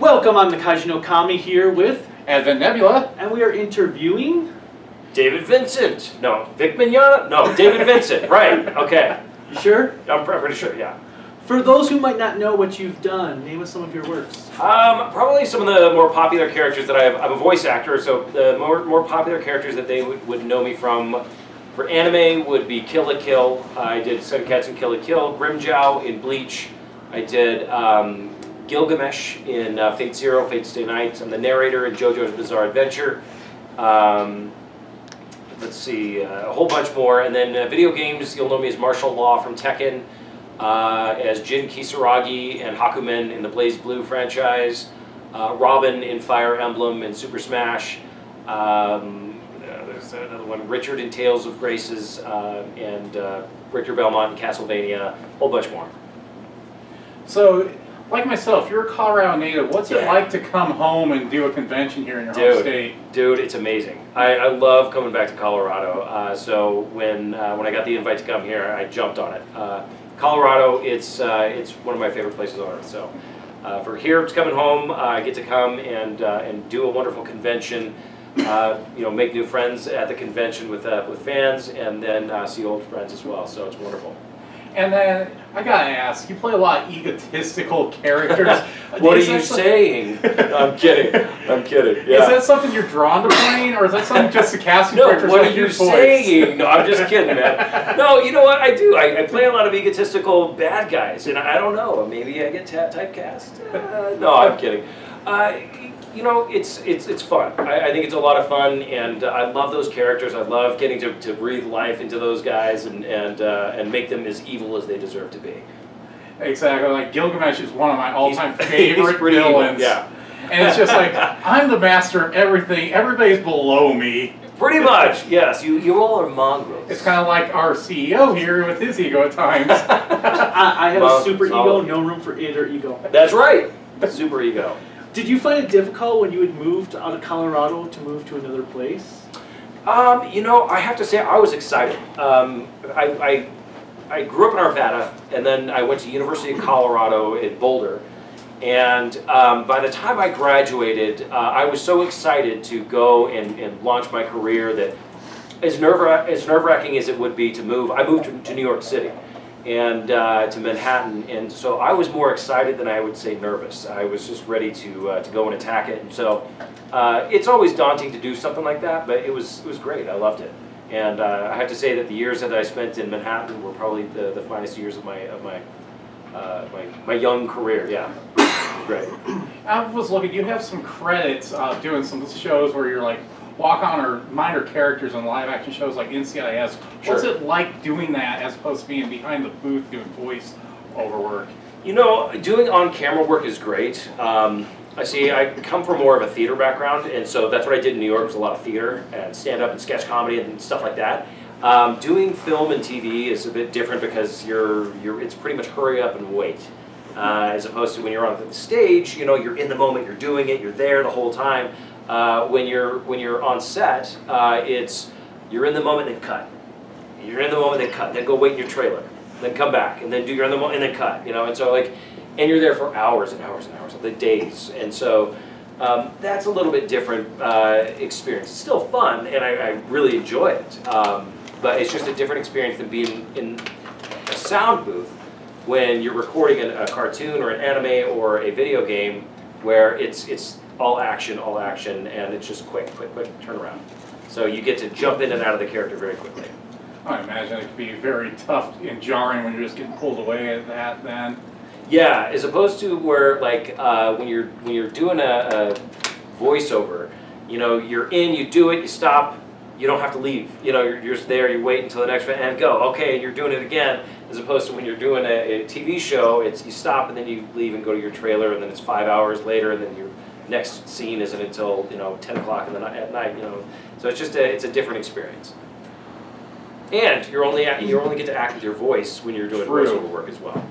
Welcome on the Kaiju no Kami here with Advent Nebula. And we are interviewing David Vincent. No, Vic Mignogna? No, David Vincent. Right, okay. You sure? I'm pretty sure, yeah. For those who might not know what you've done, name us some of your works. Probably some of the more popular characters that I'm a voice actor, so the more popular characters that they would know me from for anime would be Kill la Kill. I did Sunketsu in Kill la Kill, Grimmjow in Bleach. I did Gilgamesh in Fate Zero, Fate Stay Night. I'm the narrator in JoJo's Bizarre Adventure. Let's see, a whole bunch more. And then video games, you'll know me as Martial Law from Tekken, as Jin Kisaragi and Hakumen in the Blaze Blue franchise, Robin in Fire Emblem and Super Smash. There's another one, Richard in Tales of Graces, and Richter Belmont in Castlevania, a whole bunch more. So, like myself, you're a Colorado native. What's it like to come home and do a convention here in your home state? Dude, it's amazing. I love coming back to Colorado. So when I got the invite to come here, I jumped on it. Colorado, it's one of my favorite places on earth. So for here, it's coming home. I get to come and do a wonderful convention. You know, make new friends at the convention with fans, and then see old friends as well. So it's wonderful. And then, I gotta ask, you play a lot of egotistical characters. What are you saying? I'm kidding. I'm kidding. Yeah. Is that something you're drawn to playing, or is that something just the casting No, directors what like are you your voice? saying? No, I'm just kidding, man. No, you know what? I do. I play a lot of egotistical bad guys, and I don't know. Maybe I get typecast. No, I'm kidding. You know, it's fun. I think it's a lot of fun, and I love those characters. I love getting to breathe life into those guys and make them as evil as they deserve to be. Exactly. Like Gilgamesh is one of my all-time favorite villains. Yeah. And it's just like, I'm the master of everything. Everybody's below me. Pretty much, yes. You all are mongrels. It's kind of like our CEO here with his ego at times. I have a super ego, no room for it or ego. That's right. Super ego. Did you find it difficult when you had moved out of Colorado to move to another place? You know, I have to say I was excited. I grew up in Arvada, and then I went to University of Colorado in Boulder. And by the time I graduated, I was so excited to go and launch my career that as nerve-wracking as it would be to move, I moved to New York City and to Manhattan, and so I was more excited than I would say nervous. I was just ready to go and attack it, and so it's always daunting to do something like that, but it was great. I loved it, and I have to say that the years that I spent in Manhattan were probably the finest years of my young career. Yeah, it was great. I was looking. You have some credits doing some shows where you're like walk-on or minor characters on live-action shows like NCIS. Sure. What's it like doing that as opposed to being behind the booth doing voice-over work? You know, doing on-camera work is great. I come from more of a theater background, and so that's what I did in New York, was a lot of theater and stand-up and sketch comedy and stuff like that. Doing film and TV is a bit different because it's pretty much hurry up and wait. As opposed to when you're on the stage, you know, you're in the moment, you're doing it, you're there the whole time. When you're on set, you're in the moment and cut. You're in the moment and cut. Then go wait in your trailer. Then come back and then do your in the moment and then cut. You know, and so and you're there for hours and hours and hours, the days. And so that's a little bit different experience. It's still fun, and I really enjoy it. But it's just a different experience than being in a sound booth when you're recording a cartoon or an anime or a video game where it's all action, and it's just quick turnaround. So you get to jump in and out of the character very quickly. I imagine it could be very tough and jarring when you're just getting pulled away at that then. Yeah, as opposed to where like when you're doing a voiceover, you know, you're in, you do it, you stop, you don't have to leave. You know, you're just there, you wait until the next one and go. Okay, and you're doing it again. As opposed to when you're doing a TV show, you stop and then you leave and go to your trailer, and then it's 5 hours later, and then your next scene isn't until 10 o'clock at night. You know, so it's just it's a different experience. And you only get to act with your voice when you're doing voiceover work as well.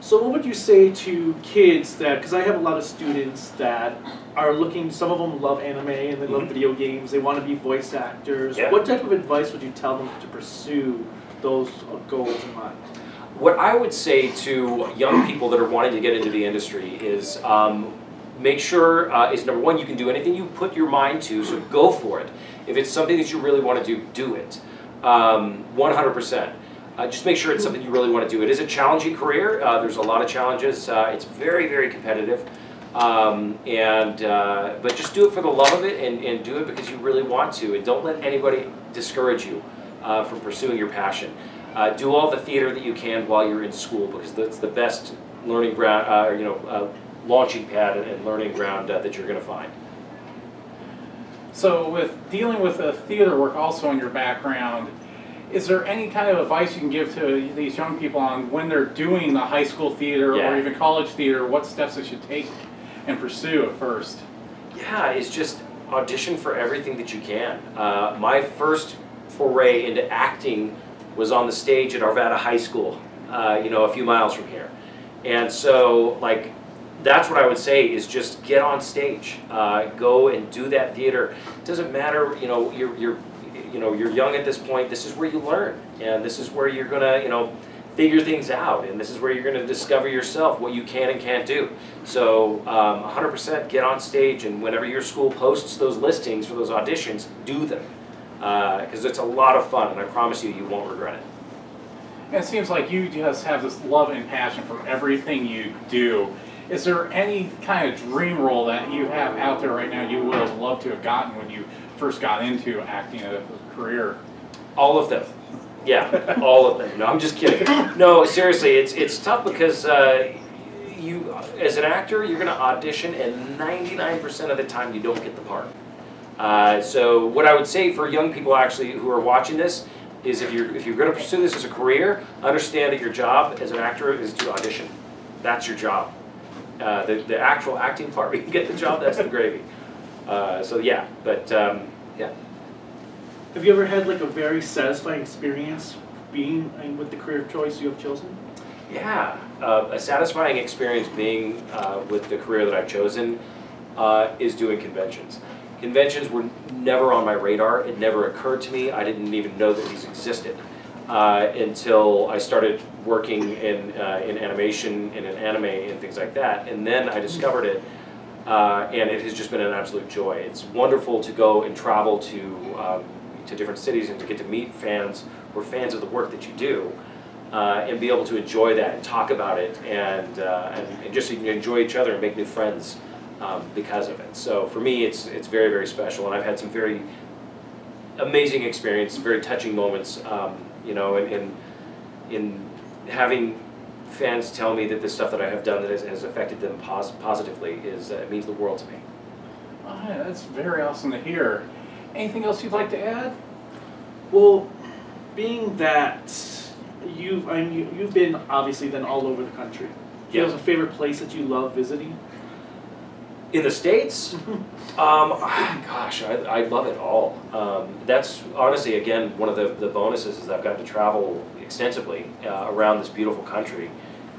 So what would you say to kids that, because I have a lot of students that are looking, some of them love anime and they love video games, they want to be voice actors. Yeah. What type of advice would you tell them to pursue those goals in mind? What I would say to young people that are wanting to get into the industry is make sure is number one, you can do anything you put your mind to, so go for it. If it's something that you really want to do it. 100%. Just make sure it's something you really want to do. It is a challenging career. There's a lot of challenges. It's very, very competitive. But just do it for the love of it, and do it because you really want to. And don't let anybody discourage you from pursuing your passion. Do all the theater that you can while you're in school, because that's the best learning ground, launching pad and learning ground that you're going to find. So with dealing with theater work also in your background, is there any kind of advice you can give to these young people on when they're doing the high school theater or even college theater, what steps they should take and pursue at first? Yeah, it's just audition for everything that you can. My first foray into acting was on the stage at Arvada High School, a few miles from here. And so, that's what I would say is just get on stage, go and do that theater. It doesn't matter, you're young at this point. This is where you learn, and this is where you're gonna, figure things out, and this is where you're gonna discover yourself, what you can and can't do. So 100% get on stage, and whenever your school posts those listings for those auditions, do them, because it's a lot of fun, and I promise you, you won't regret it. And it seems like you just have this love and passion for everything you do. Is there any kind of dream role that you have out there right now you would have loved to have gotten when you first got into acting a career? All of them. Yeah, all of them. No, I'm just kidding. No, seriously, it's tough because you, as an actor, you're going to audition, and 99% of the time you don't get the part. So what I would say for young people actually who are watching this is if you're going to pursue this as a career, understand that your job as an actor is to audition. That's your job. The actual acting part, we can get the job, that's the gravy. So yeah, but yeah. Have you ever had a very satisfying experience being with the career choice you have chosen? Yeah, a satisfying experience being with the career that I've chosen is doing conventions. Conventions were never on my radar. It never occurred to me. I didn't even know that these existed until I started working in animation and in anime and things like that. And then I discovered it, and it has just been an absolute joy. It's wonderful to go and travel to different cities and to get to meet fans who are fans of the work that you do, and be able to enjoy that and talk about it, and just enjoy each other and make new friends because of it. So for me, it's very, very special, and I've had some very amazing experiences, very touching moments, in having fans tell me that the stuff that I have done that has affected them positively it means the world to me. Oh, yeah, that's very awesome to hear. Anything else you'd like to add? Well, being that you've been obviously then all over the country. Do you have a favorite place that you love visiting? In the States? Gosh, I love it all. That's honestly, again, one of the bonuses is I've gotten to travel extensively around this beautiful country,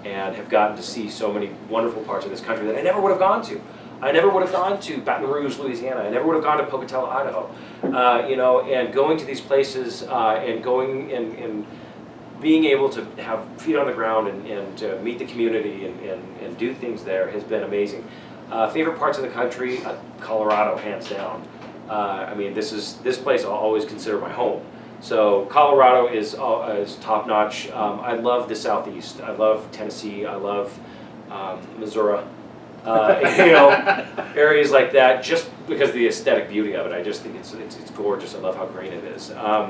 and have gotten to see so many wonderful parts of this country that I never would have gone to. I never would have gone to Baton Rouge, Louisiana. I never would have gone to Pocatello, Idaho. And going to these places and going and being able to have feet on the ground and meet the community and do things there has been amazing. Favorite parts of the country, Colorado, hands down. I mean, this place I'll always consider my home. So Colorado is top notch. I love the Southeast. I love Tennessee. I love Missouri. Areas like that, just because of the aesthetic beauty of it. I just think it's gorgeous. I love how green it is. I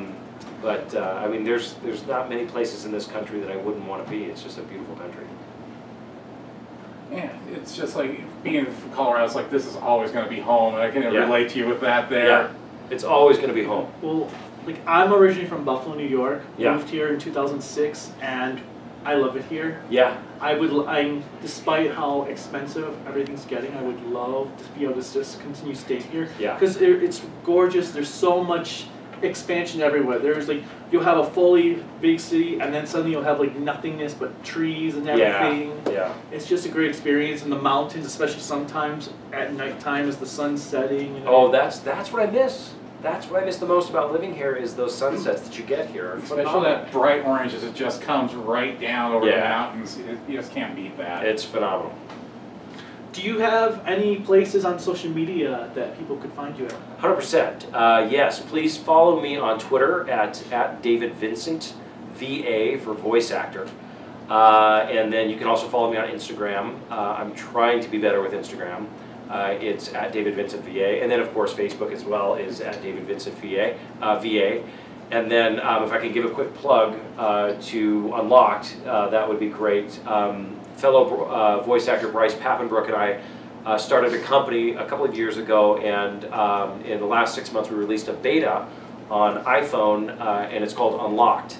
mean, there's not many places in this country that I wouldn't want to be. It's just a beautiful country. Yeah, it's just like being from Colorado. It's like this is always going to be home, and I can relate to you with that there. Yeah, it's always going to be home. Well, I'm originally from Buffalo, New York. Yeah. Moved here in 2006, and I love it here. Yeah. Despite how expensive everything's getting, I would love to be able to just continue staying here. Yeah. Because it's gorgeous. There's so much expansion everywhere. There's you'll have a fully big city, and then suddenly you'll have nothingness but trees and everything. Yeah. It's just a great experience, and the mountains, especially sometimes at nighttime as the sun's setting. Oh, that's what I miss. That's what I miss the most about living here is those sunsets that you get here. Especially that bright orange as it just comes right down over the mountains. You just can't beat that. It's phenomenal. Do you have any places on social media that people could find you at? 100%. Yes, please follow me on Twitter at David Vincent, VA for voice actor. And then you can also follow me on Instagram. I'm trying to be better with Instagram. It's at David Vincent VA. And then of course Facebook as well is at David Vincent VA. And then if I can give a quick plug to Unlocked, that would be great. Fellow voice actor Bryce Pappenbrook and I started a company a couple of years ago, and in the last 6 months we released a beta on iPhone, and it's called Unlocked.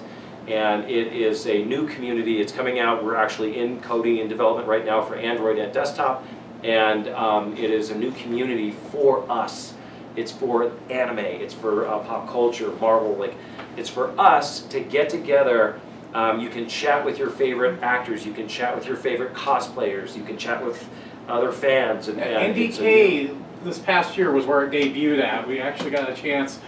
And it is a new community. It's coming out. We're actually in coding and development right now for Android and desktop, and it is a new community for us. It's for anime, it's for pop culture, Marvel, like, it's for us to get together. You can chat with your favorite actors, you can chat with your favorite cosplayers, you can chat with other fans. And NDK this past year was where it debuted at. We actually got a chance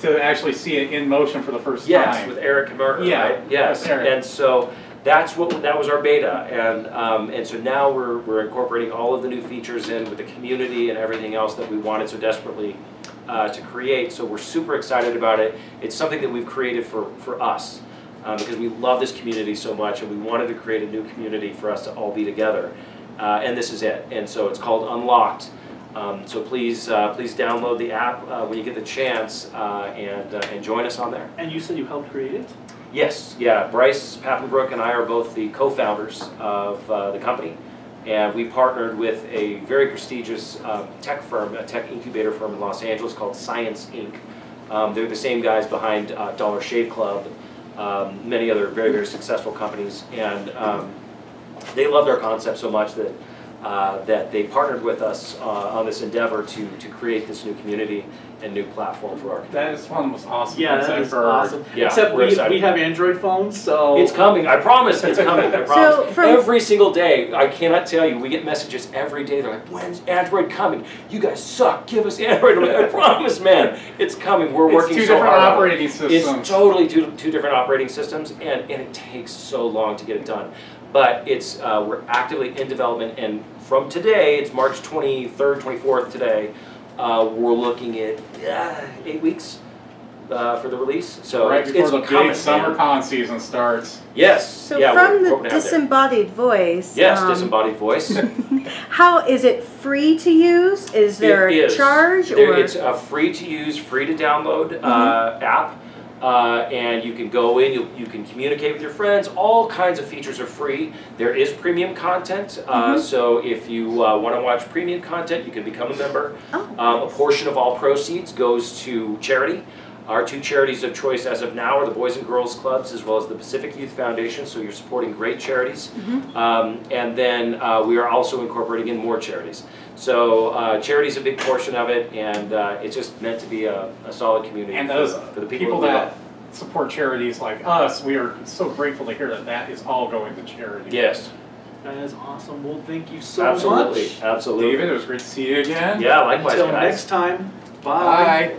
to actually see it in motion for the first time. Yes, with Eric Kammerter, yeah, right? Yes, and so that was our beta, and so now we're incorporating all of the new features in with the community and everything else that we wanted so desperately to create. So we're super excited about it. It's something that we've created for us because we love this community so much, and we wanted to create a new community for us to all be together. And this is it. And so it's called Unlocked. So please download the app when you get the chance and join us on there. And you said you helped create it? Yes, yeah. Bryce Pappenbrook and I are both the co-founders of the company, and we partnered with a very prestigious tech firm, a tech incubator firm in Los Angeles called Science Inc. They're the same guys behind Dollar Shave Club, many other very, very successful companies, and they loved our concept so much that that they partnered with us on this endeavor to create this new community and new platform for our community. That is one of the most awesome things I've is awesome. Yeah, Except we have Android phones, so... It's coming, I promise it's coming, I promise. So every single day, I cannot tell you, we get messages every day, they're like, when's Android coming? You guys suck, give us Android. I'm like, I promise, man, it's coming, we're working so hard. It's two different operating systems. It's totally two different operating systems, and it takes so long to get it done. But it's we're actively in development, and from today, it's March 23rd, 24th today, we're looking at 8 weeks for the release. So right before it's the coming, big summer con season starts. Yes. So yeah, from we're the disembodied voice. Yes, disembodied voice. How is it free to use? Is there a charge? It's a free to use, free to download app. And you can go in, you can communicate with your friends, all kinds of features are free. There is premium content, so if you want to watch premium content, you can become a member. A portion of all proceeds goes to charity. Our two charities of choice as of now are the Boys and Girls Clubs as well as the Pacific Youth Foundation, so you're supporting great charities. And then we are also incorporating in more charities. So charity is a big portion of it, and it's just meant to be a solid community and those for the people that support charities like us, we are so grateful to hear that that is all going to charity. Yes. That is awesome. Well, thank you so Absolutely. much. Absolutely. David, it was great to see you again. Yeah, likewise, Until guys. next time, bye. Bye.